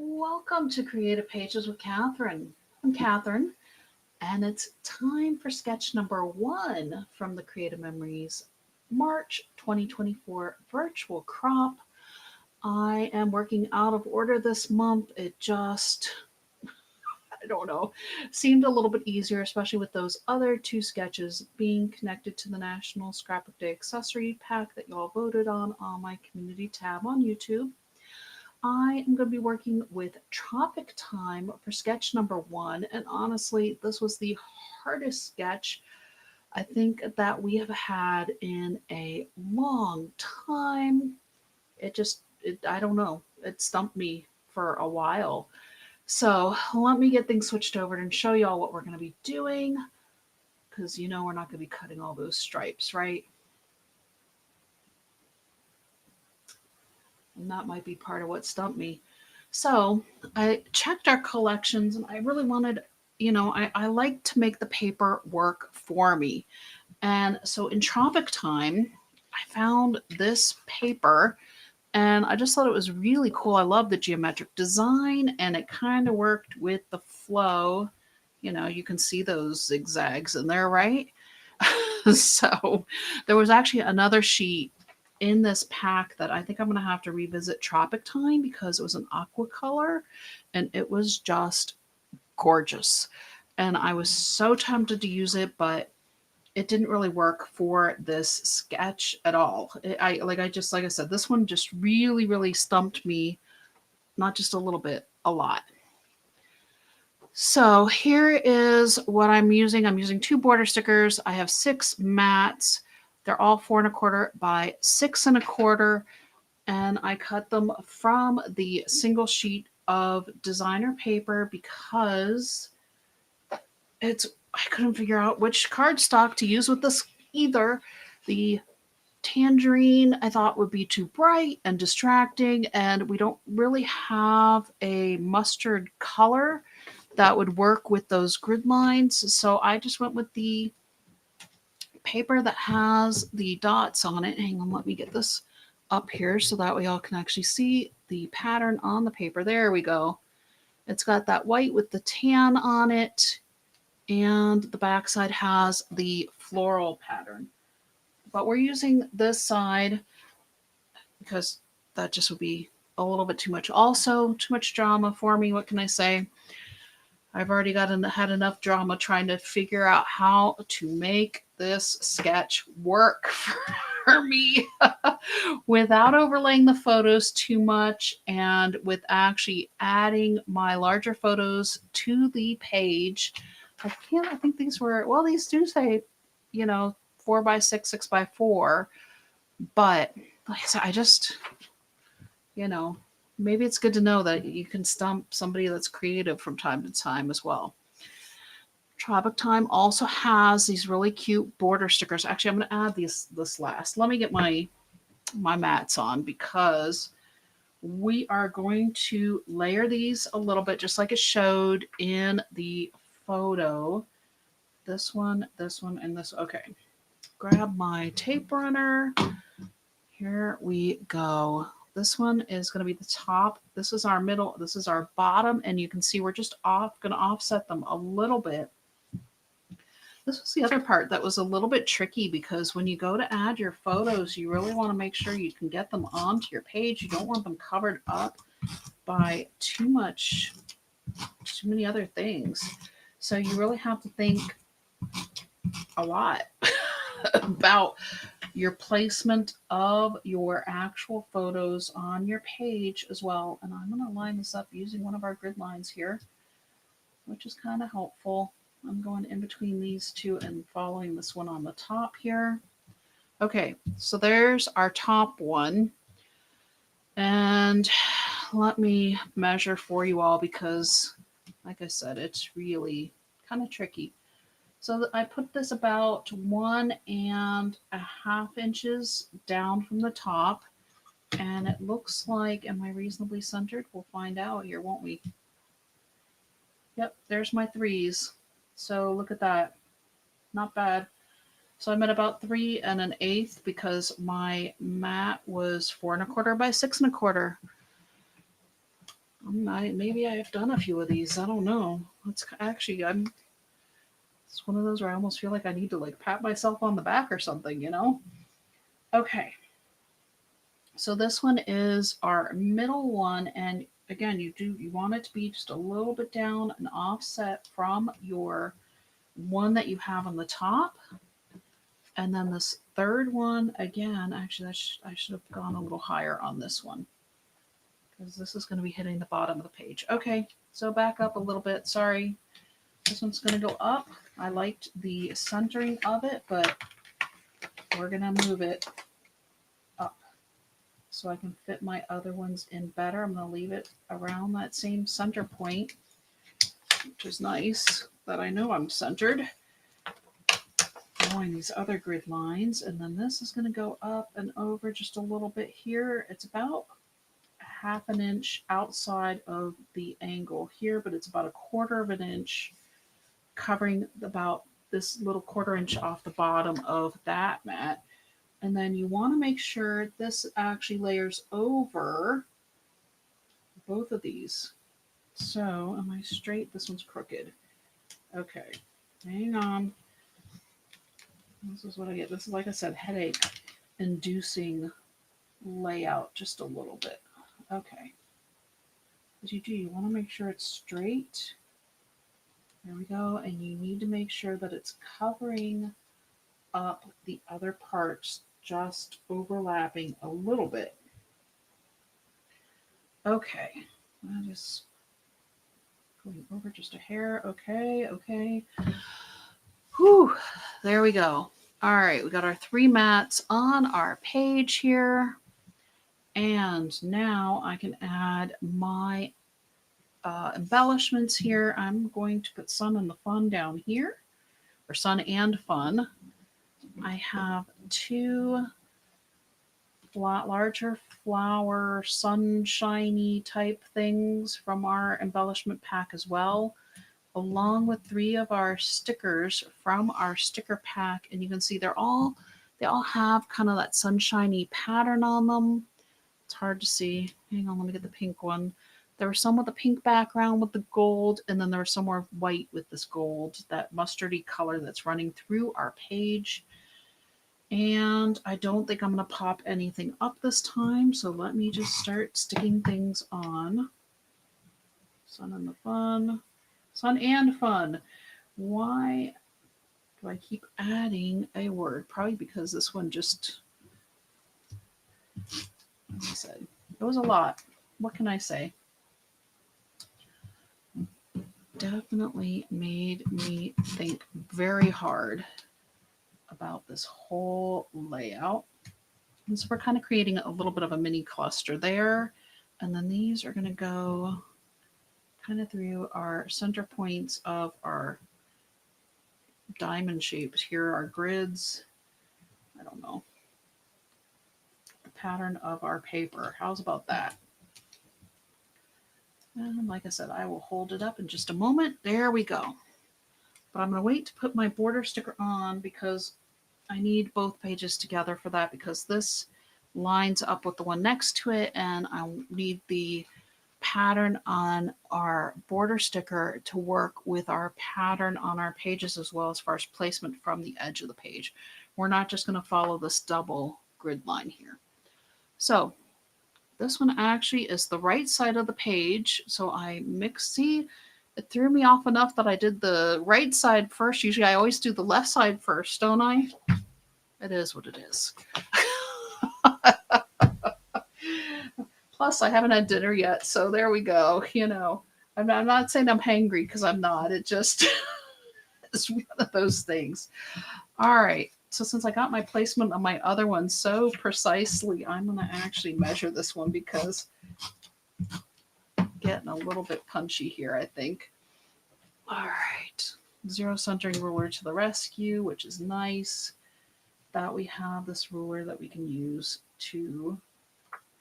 Welcome to Creative Pages with Catherine. I'm Catherine, and it's time for sketch number one from the Creative Memories March 2024 virtual crop. I am working out of order this month. It just, I don't know, seemed a little bit easier, especially with those other two sketches being connected to the National Scrapbook Day accessory pack that you all voted on my community tab on YouTube. I am going to be working with Tropic Time for sketch number one. And honestly, this was the hardest sketch I think that we have had in a long time. I don't know, it stumped me for a while. So let me get things switched over and show you all what we're going to be doing because we're not going to be cutting all those stripes, right? And that might be part of what stumped me. So I checked our collections and I really wanted, I like to make the paper work for me. And so in Tropic Time, I found this paper and I just thought it was really cool. I love the geometric design and it kind of worked with the flow. You can see those zigzags in there, right? So there was actually another sheet in this pack that I think I'm going to have to revisit Tropic Time because it was an aqua color and it was just gorgeous. And I was so tempted to use it, but it didn't really work for this sketch at all. Like I said, this one just really, really stumped me, not just a little bit, a lot. So here is what I'm using. I'm using 2 border stickers. I have 6 mats. They're all 4 1/4 by 6 1/4. And I cut them from the single sheet of designer paper because I couldn't figure out which cardstock to use with this either. The tangerine I thought would be too bright and distracting, and we don't really have a mustard color that would work with those grid lines. So I just went with the paper that has the dots on it. Hang on, let me get this up here so that way y'all can actually see the pattern on the paper. There we go. It's got that white with the tan on it, and the back side has the floral pattern. But we're using this side because that just would be a little bit too much. Also, too much drama for me. What can I say? I've already had enough drama trying to figure out how to make this sketch work for me without overlaying the photos too much and with actually adding my larger photos to the page. I think these these do say, 4 by 6, 6 by 4, but like I said, you know, maybe it's good to know that you can stump somebody that's creative from time to time as well. Tropic Time also has these really cute border stickers. Actually, I'm going to add this last. Let me get my mats on because we are going to layer these a little bit just like it showed in the photo. This one, and this. Okay. Grab my tape runner. Here we go. This one is going to be the top. This is our middle. This is our bottom. And you can see we're just going to offset them a little bit. This was the other part that was a little bit tricky because when you go to add your photos, you really want to make sure you can get them onto your page. You don't want them covered up by too many other things. So you really have to think a lot about your placement of your actual photos on your page as well. And I'm going to line this up using one of our grid lines here, which is kind of helpful. I'm going in between these two and following this one on the top here. Okay, so there's our top one. And let me measure for you all because, like I said, it's really kind of tricky. So I put this about 1.5 inches down from the top. And it looks like, am I reasonably centered? We'll find out here, won't we? Yep, there's my 3s. So look at that. Not bad. So I'm at about 3 1/8 because my mat was 4 1/4 by 6 1/4. Maybe I have done a few of these. I don't know. It's actually, it's one of those where I almost feel like I need to like pat myself on the back or something, you know? Okay. So this one is our middle one. And again, you want it to be just a little bit down and offset from your one that you have on the top. And then this third one, again, actually, I should have gone a little higher on this one because this is going to be hitting the bottom of the page. Okay, so back up a little bit. Sorry. This one's going to go up. I liked the centering of it, but we're going to move it up so I can fit my other ones in better. I'm going to leave it around that same center point, which is nice that I know I'm centered. Drawing these other grid lines, and then this is going to go up and over just a little bit here. It's about half an inch outside of the angle here, but it's about a quarter of an inch covering about this little quarter inch off the bottom of that mat. And then you want to make sure this actually layers over both of these. So am I straight? This one's crooked. Okay, hang on. This is what I get. This is, like I said, headache inducing layout just a little bit. Okay. As you want to make sure it's straight. There we go. And you need to make sure that it's covering up the other parts, just overlapping a little bit. Okay. I'm just going over just a hair. Okay. Whew. There we go. All right. We got our 3 mats on our page here. And now I can add my embellishments here. I'm going to put Sun and the Fun down here, or Sun and Fun. I have 2 larger flower sunshiny type things from our embellishment pack as well, along with 3 of our stickers from our sticker pack. And you can see they all have kind of that sunshiny pattern on them. It's hard to see. Hang on, let me get the pink one. There were some with a pink background with the gold, and then there was some more white with this gold, that mustardy color that's running through our page. And I don't think I'm going to pop anything up this time, so let me just start sticking things on. Sun and the Fun. Sun and Fun. Why do I keep adding a word? Probably because this one just, like I said, it was a lot. What can I say? Definitely made me think very hard about this whole layout. And so we're kind of creating a little bit of a mini cluster there. And then these are going to go kind of through our center points of our diamond shapes. Here are our grids. I don't know. The pattern of our paper. How's about that? And like I said, I will hold it up in just a moment. There we go. But I'm going to wait to put my border sticker on because I need both pages together for that, because this lines up with the one next to it, and I need the pattern on our border sticker to work with our pattern on our pages as well, as far as placement from the edge of the page. We're not just going to follow this double grid line here. So this one actually is the right side of the page. So I mixed, see, it threw me off enough that I did the right side first. Usually I always do the left side first, don't I? It is what it is. Plus, I haven't had dinner yet, so there we go. You know, I'm not saying I'm hangry, because I'm not. It just is one of those things. All right. So since I got my placement on my other one so precisely, I'm going to actually measure this one, because I'm getting a little bit punchy here, I think. All right. Zero centering ruler to the rescue, which is nice that we have this ruler that we can use to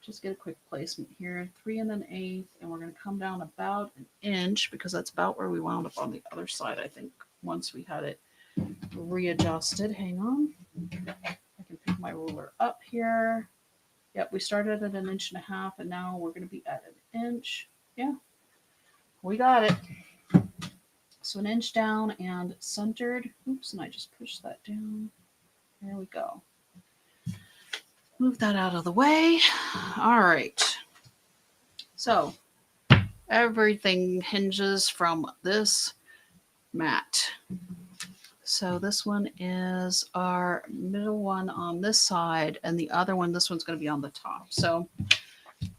just get a quick placement here. 3 1/8, and we're going to come down about an inch, because that's about where we wound up on the other side, I think, once we had it readjusted. Hang on. I can pick my ruler up here. Yep, we started at 1.5 inches, and now we're going to be at 1 inch. Yeah, we got it. So 1 inch down and centered. Oops, and I just pushed that down. There we go. Move that out of the way. All right. So everything hinges from this mat. So this one is our middle one on this side, and the other one, this one's going to be on the top. So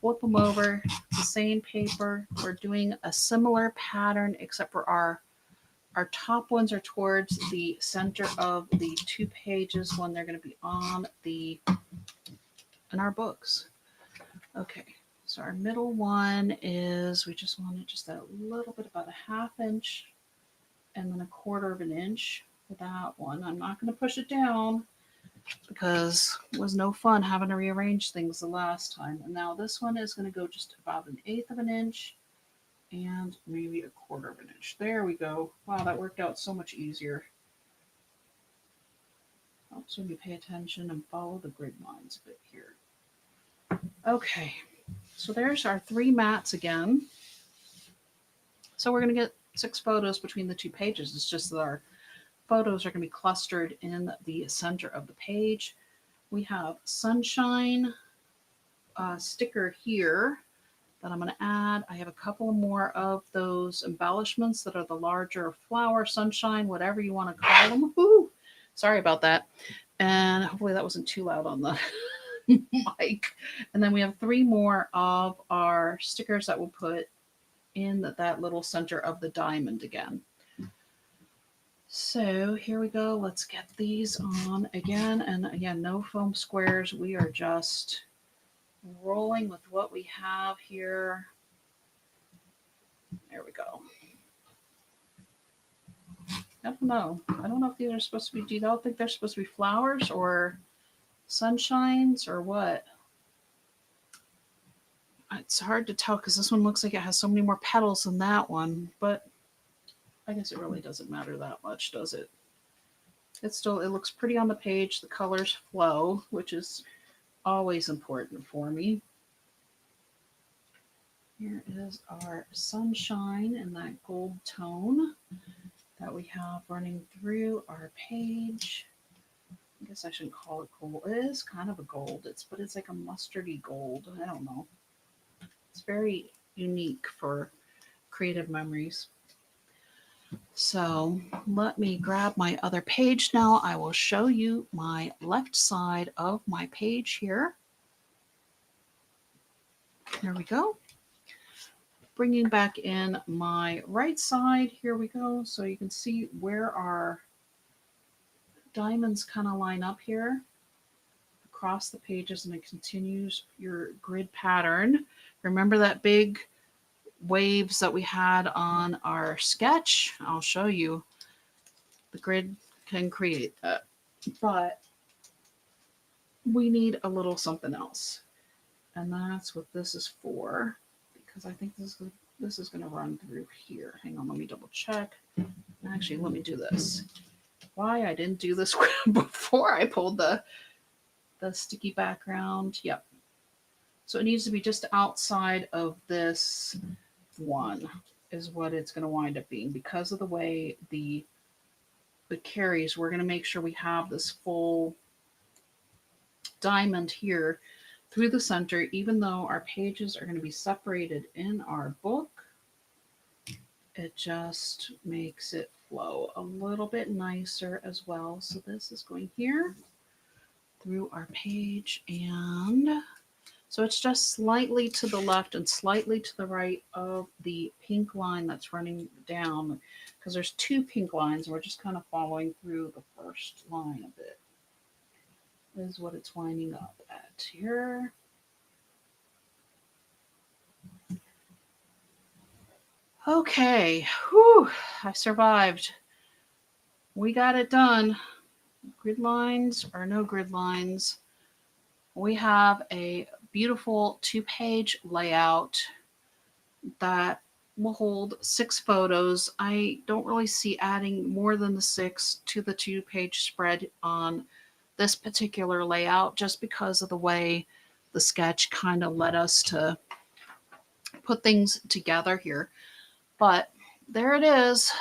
flip them over. It's the same paper. We're doing a similar pattern, except for our top ones are towards the center of the 2 pages when they're going to be on the in our books. Okay, so our middle one is, we just wanted just a little bit, about a 1/2 inch and then 1/4 of an inch for that one. I'm not going to push it down because it was no fun having to rearrange things the last time. And now this one is going to go just about 1/8 of an inch and maybe 1/4 of an inch. There we go. Wow, that worked out so much easier. Helps when you pay attention and follow the grid lines a bit here. Okay, so there's our 3 mats again. So we're going to get 6 photos between the 2 pages. It's just that our photos are going to be clustered in the center of the page. We have sunshine sticker here that I'm going to add. I have a couple more of those embellishments that are the larger flower, sunshine, whatever you want to call them. Woo! Sorry about that. And hopefully that wasn't too loud on the mic. And then we have 3 more of our stickers that we'll put in that little center of the diamond again. So here we go. Let's get these on again. And again, no foam squares. We are just rolling with what we have here. There we go. I don't know. I don't know if these are supposed to be, do you all think they're supposed to be flowers or sunshines or what? It's hard to tell because this one looks like it has so many more petals than that one, but I guess it really doesn't matter that much, does it? It looks pretty on the page. The colors flow, which is always important for me. Here is our sunshine in that gold tone that we have running through our page. I guess I shouldn't call it gold. It is kind of a gold, but it's like a mustardy gold. I don't know. It's very unique for creative memories. So let me grab my other page now. I will show you my left side of my page here. There we go. Bringing back in my right side. Here we go. So you can see where our diamonds kind of line up here across the pages, and it continues your grid pattern. Remember that big waves that we had on our sketch? I'll show you. The grid can create that, but we need a little something else, and that's what this is for, because I think this is going to run through here. Hang on, let me double check. Actually, let me do this. Why I didn't do this before I pulled the sticky background. Yep. So it needs to be just outside of this one is what it's going to wind up being. Because of the way the carries, we're going to make sure we have this full diamond here through the center, even though our pages are going to be separated in our book. It just makes it flow a little bit nicer as well. So this is going here through our page, and so it's just slightly to the left and slightly to the right of the pink line that's running down, because there's 2 pink lines, and we're just kind of following through the first line of it. This is what it's winding up at here. Okay, whew, I survived. We got it done. Grid lines or no grid lines. We have a beautiful 2-page layout that will hold 6 photos. I don't really see adding more than the 6 to the 2-page spread on this particular layout, just because of the way the sketch kind of led us to put things together here. But there it is.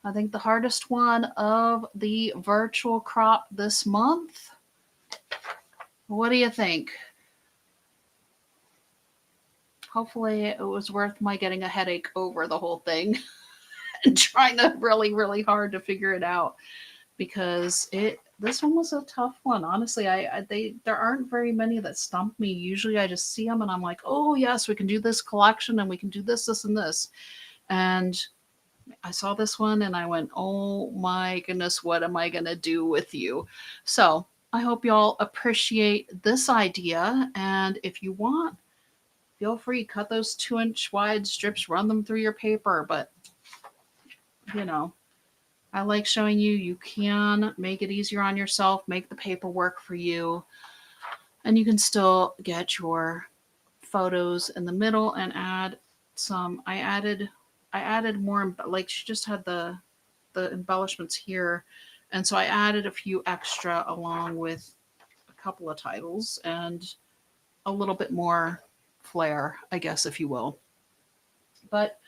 I think the hardest one of the virtual crop this month. What do you think? Hopefully it was worth my getting a headache over the whole thing and trying to really hard to figure it out, because this one was a tough one. Honestly, there aren't very many that stump me. Usually I just see them and I'm like, oh yes, we can do this collection and we can do this and this. And I saw this one and I went, oh my goodness, what am I going to do with you? So I hope y'all appreciate this idea. And if you want, feel free, cut those 2-inch wide strips, run them through your paper. But, you know, I like showing you can make it easier on yourself, make the paper work for you, and you can still get your photos in the middle and add some. I added more, like she just had the embellishments here, and so I added a few extra along with a couple of titles and a little bit more flair, I guess, if you will. But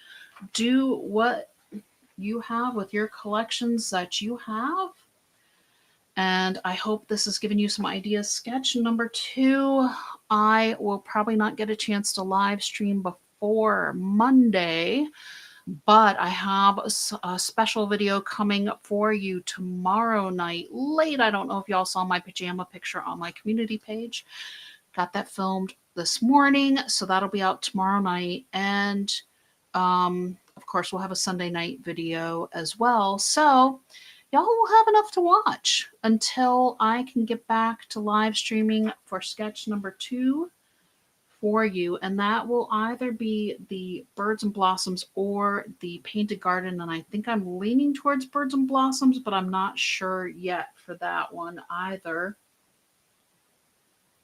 do what you have with your collections that you have. And I hope this has given you some ideas. Sketch number 2, I will probably not get a chance to live stream before Monday, but I have a special video coming for you tomorrow night late. I don't know if y'all saw my pajama picture on my community page. Got that filmed this morning, so that'll be out tomorrow night. And of course, we'll have a Sunday night video as well. So y'all will have enough to watch until I can get back to live streaming for sketch number 2 for you. And that will either be the Birds and Blossoms or the Painted Garden. And I think I'm leaning towards Birds and Blossoms, but I'm not sure yet for that one either.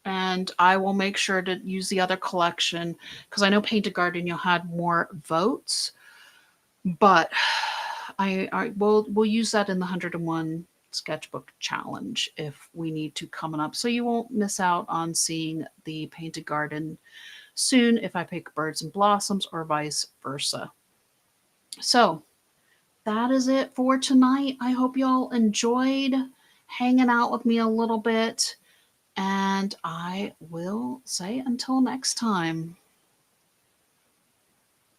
And I will make sure to use the other collection, because I know Painted Garden, you'll have more votes. But we'll use that in the 101 sketchbook challenge if we need to coming up. So you won't miss out on seeing the Painted Garden soon if I pick Birds and Blossoms or vice versa. So that is it for tonight. I hope y'all enjoyed hanging out with me a little bit. And I will say until next time.